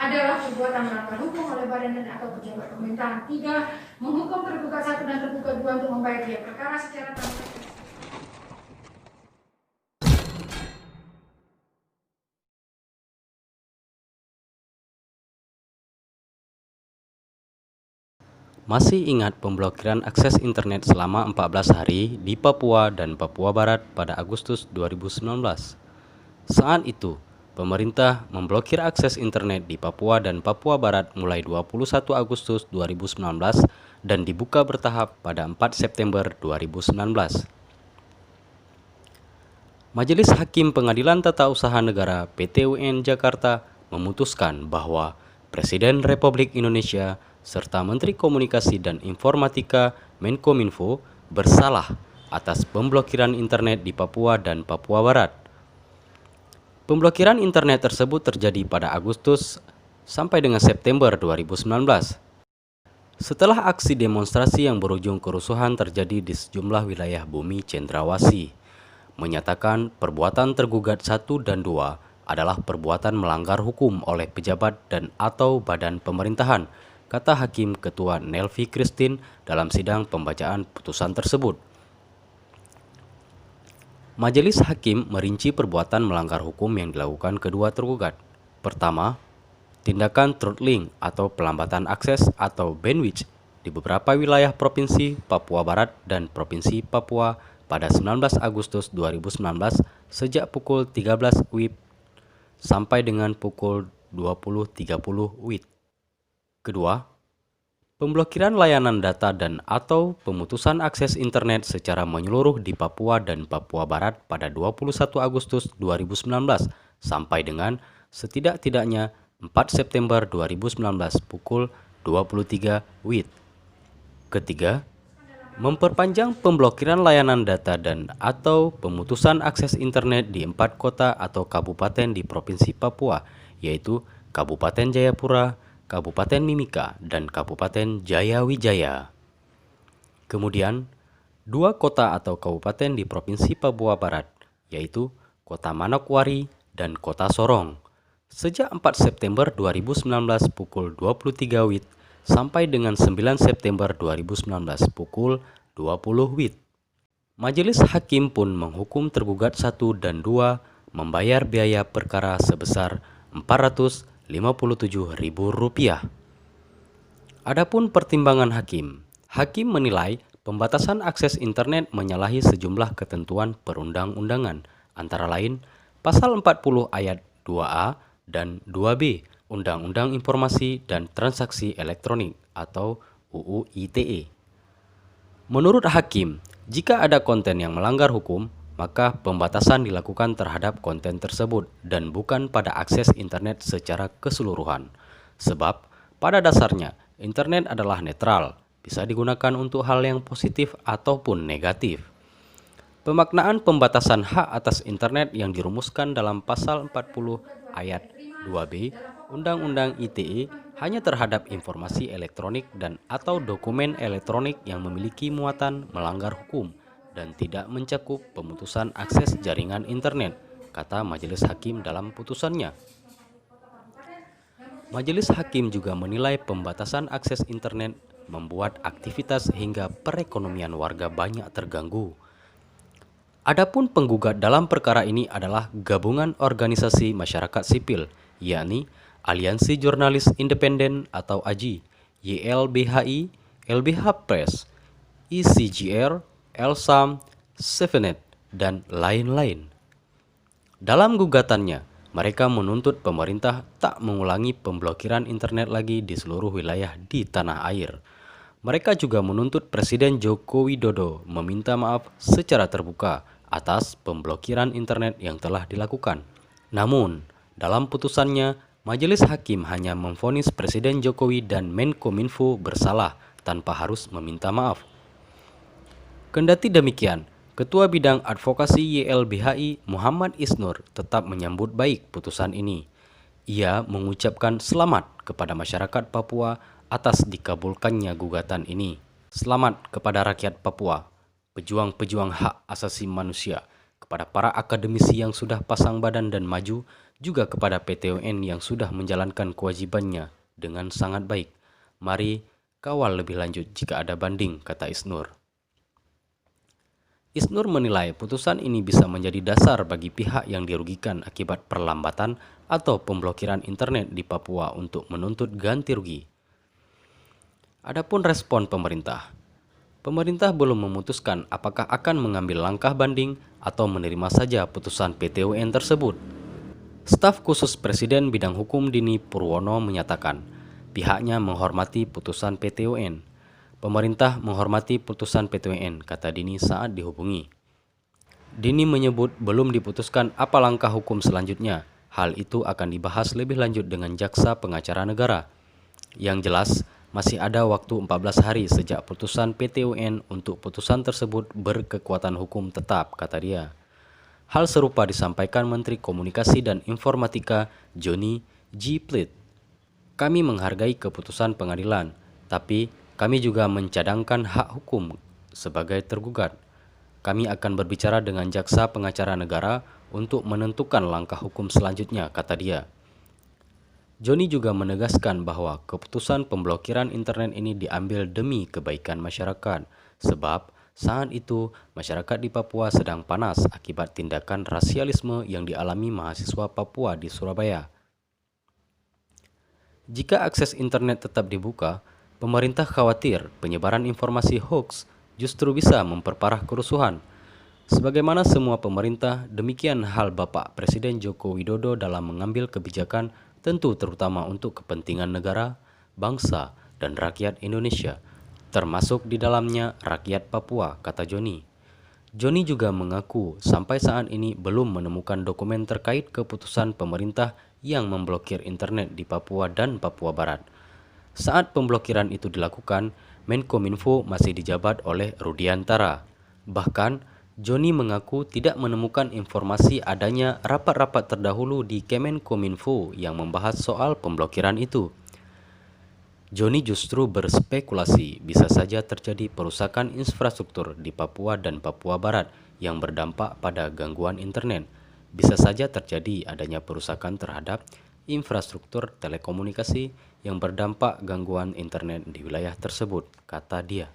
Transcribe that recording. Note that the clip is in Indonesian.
adalah perbuatan melanggar hukum oleh badan dan atau pejabat pemerintahan. 3. Menghukum tergugat 1 dan tergugat 2 untuk membayar biaya perkara secara transparan. Masih ingat pemblokiran akses internet selama 14 hari di Papua dan Papua Barat pada Agustus 2019? Saat itu, pemerintah memblokir akses internet di Papua dan Papua Barat mulai 21 Agustus 2019 dan dibuka bertahap pada 4 September 2019. Majelis Hakim Pengadilan Tata Usaha Negara (PT-UN) Jakarta memutuskan bahwa Presiden Republik Indonesia serta Menteri Komunikasi dan Informatika Menkominfo bersalah atas pemblokiran internet di Papua dan Papua Barat. Pemblokiran internet tersebut terjadi pada Agustus sampai dengan September 2019. Setelah aksi demonstrasi yang berujung kerusuhan terjadi di sejumlah wilayah bumi Cendrawasih, menyatakan perbuatan tergugat 1 dan 2 adalah perbuatan melanggar hukum oleh pejabat dan atau badan pemerintahan, kata Hakim Ketua Nelvi Christine dalam sidang pembacaan putusan tersebut. Majelis Hakim merinci perbuatan melanggar hukum yang dilakukan kedua tergugat. Pertama, tindakan throttling atau pelambatan akses atau bandwidth di beberapa wilayah Provinsi Papua Barat dan Provinsi Papua pada 19 Agustus 2019 sejak pukul 13 WIB sampai dengan pukul 20.30 WIB. Kedua, pemblokiran layanan data dan atau pemutusan akses internet secara menyeluruh di Papua dan Papua Barat pada 21 Agustus 2019 sampai dengan setidak-tidaknya 4 September 2019 pukul 23 WIB. Ketiga, memperpanjang pemblokiran layanan data dan atau pemutusan akses internet di 4 kota atau kabupaten di Provinsi Papua, yaitu Kabupaten Jayapura, Kabupaten Mimika, dan Kabupaten Jayawijaya. Kemudian, 2 kota atau kabupaten di Provinsi Papua Barat, yaitu Kota Manokwari dan Kota Sorong, sejak 4 September 2019 pukul 23 WIB sampai dengan 9 September 2019 pukul 20 WIB. Majelis Hakim pun menghukum tergugat 1 dan 2 membayar biaya perkara sebesar Rp457.000. Adapun pertimbangan Hakim menilai pembatasan akses internet menyalahi sejumlah ketentuan perundang-undangan, antara lain Pasal 40 Ayat 2A dan 2B Undang-Undang Informasi dan Transaksi Elektronik atau UU ITE. Menurut Hakim, jika ada konten yang melanggar hukum, maka pembatasan dilakukan terhadap konten tersebut dan bukan pada akses internet secara keseluruhan. Sebab, pada dasarnya, internet adalah netral, bisa digunakan untuk hal yang positif ataupun negatif. Pemaknaan pembatasan hak atas internet yang dirumuskan dalam Pasal 40 Ayat 2B Undang-Undang ITE hanya terhadap informasi elektronik dan atau dokumen elektronik yang memiliki muatan melanggar hukum dan tidak mencakup pemutusan akses jaringan internet, kata Majelis Hakim dalam putusannya. Majelis Hakim juga menilai pembatasan akses internet membuat aktivitas hingga perekonomian warga banyak terganggu. Adapun penggugat dalam perkara ini adalah Gabungan Organisasi Masyarakat Sipil, yakni Aliansi Jurnalis Independen atau AJI, YLBHI, LBH Press, ICGR, Elsam, Sevenet, dan lain-lain. Dalam gugatannya, mereka menuntut pemerintah tak mengulangi pemblokiran internet lagi di seluruh wilayah di tanah air. Mereka juga menuntut Presiden Joko Widodo meminta maaf secara terbuka atas pemblokiran internet yang telah dilakukan. Namun, dalam putusannya, Majelis Hakim hanya memvonis Presiden Jokowi dan Menkominfo bersalah tanpa harus meminta maaf. Kendati demikian, Ketua Bidang Advokasi YLBHI Muhammad Isnur tetap menyambut baik putusan ini. Ia mengucapkan selamat kepada masyarakat Papua atas dikabulkannya gugatan ini. Selamat kepada rakyat Papua, pejuang-pejuang hak asasi manusia kepada para akademisi yang sudah pasang badan dan maju, juga kepada PT UN yang sudah menjalankan kewajibannya dengan sangat baik. Mari kawal lebih lanjut jika ada banding, kata Isnur. Isnur menilai putusan ini bisa menjadi dasar bagi pihak yang dirugikan akibat perlambatan atau pemblokiran internet di Papua untuk menuntut ganti rugi. Adapun respon pemerintah. Pemerintah belum memutuskan apakah akan mengambil langkah banding atau menerima saja putusan PT UN tersebut. Staf khusus Presiden bidang hukum Dini Purwono menyatakan pihaknya menghormati putusan PT UN. Pemerintah menghormati putusan PT UN, kata Dini saat dihubungi. Dini menyebut belum diputuskan apa langkah hukum selanjutnya. Hal itu akan dibahas lebih lanjut dengan Jaksa Pengacara Negara. Yang jelas, masih ada waktu 14 hari sejak putusan PT UN untuk putusan tersebut berkekuatan hukum tetap, kata dia. Hal serupa disampaikan Menteri Komunikasi dan Informatika Johnny G. Plate. Kami menghargai keputusan pengadilan, tapi kami juga mencadangkan hak hukum sebagai tergugat. Kami akan berbicara dengan Jaksa Pengacara Negara untuk menentukan langkah hukum selanjutnya, kata dia. Johnny juga menegaskan bahwa keputusan pemblokiran internet ini diambil demi kebaikan masyarakat, sebab saat itu masyarakat di Papua sedang panas akibat tindakan rasialisme yang dialami mahasiswa Papua di Surabaya. Jika akses internet tetap dibuka, pemerintah khawatir penyebaran informasi hoax justru bisa memperparah kerusuhan. Sebagaimana semua pemerintah, demikian hal Bapak Presiden Joko Widodo dalam mengambil kebijakan tentu terutama untuk kepentingan negara, bangsa, dan rakyat Indonesia, termasuk di dalamnya rakyat Papua, kata Johnny. Johnny juga mengaku sampai saat ini belum menemukan dokumen terkait keputusan pemerintah yang memblokir internet di Papua dan Papua Barat. Saat pemblokiran itu dilakukan, Menkominfo masih dijabat oleh Rudiantara. Bahkan, Johnny mengaku tidak menemukan informasi adanya rapat-rapat terdahulu di Kemenkominfo yang membahas soal pemblokiran itu. Johnny justru berspekulasi bisa saja terjadi perusakan infrastruktur di Papua dan Papua Barat yang berdampak pada gangguan internet. Bisa saja terjadi adanya perusakan terhadap infrastruktur telekomunikasi yang berdampak gangguan internet di wilayah tersebut, kata dia.